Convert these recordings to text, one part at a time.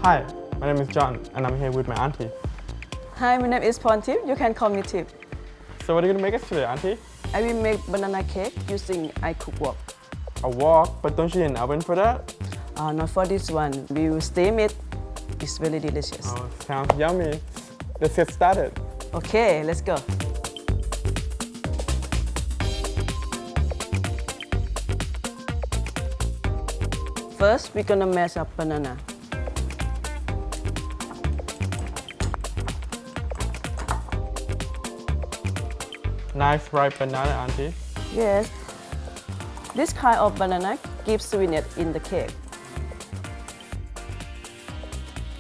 Hi, my name is John and I'm here with my auntie. Hi, my name is Porntip. You can call me Tip. So what are you going to make us today, auntie? I will make banana cake using iCook wok. A wok, but don't you need an oven for that? Not for this one. We will steam it. It's very delicious. Oh, sounds yummy. Let's get started. Okay, let's go. First, we're gonna mash up banana. Nice ripe banana, auntie. Yes. This kind of banana gives sweetness in the cake.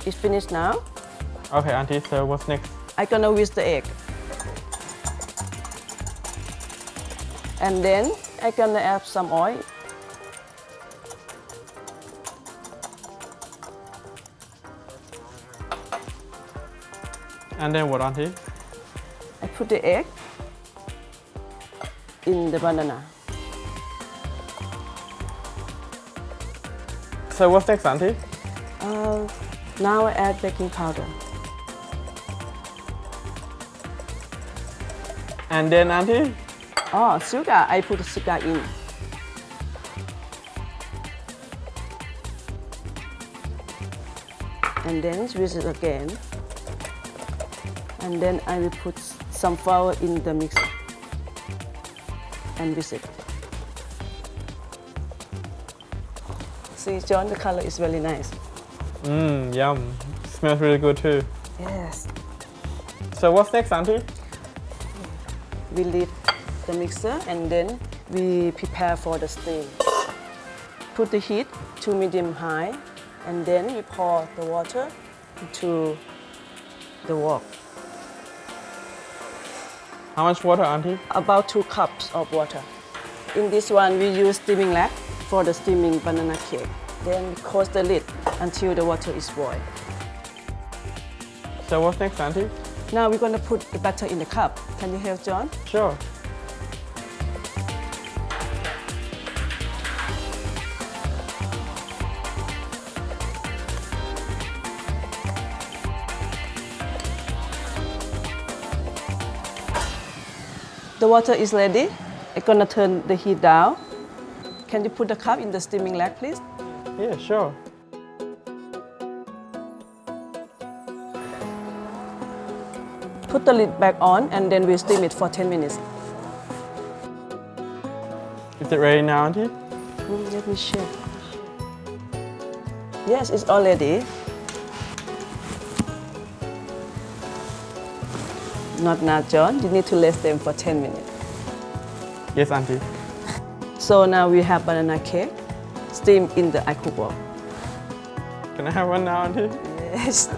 It's finished now. Okay, auntie, so what's next? I'm gonna whisk the egg. And then I'm gonna add some oil. And then what, auntie? I put the egg in the banana. So what's next, auntie? Now I add baking powder. And then, auntie? Oh, sugar. I put sugar in. And then whisk it again. And then I will put some flour in the mixer and whisk it. See, John, the color is really nice. Yum. Smells really good too. Yes. So what's next, auntie? We leave the mixer and then we prepare for the steam. Put the heat to medium high and then we pour the water into the wok. How much water, auntie? About 2 cups of water. In this one, we use steaming rack for the steaming banana cake. Then we close the lid until the water is boiled. So what's next, auntie? Now we're gonna put the batter in the cup. Can you help, John? Sure. The water is ready. I'm gonna turn the heat down. Can you put the cup in the steaming rack, please? Yeah, sure. Put the lid back on and then we'll steam it for 10 minutes. Is it ready now, auntie? Let me check. Yes, it's all ready. Not now, John. You need to let them for 10 minutes. Yes, auntie. So now we have banana cake steamed in the iCook wok. Can I have one now, auntie? Yes.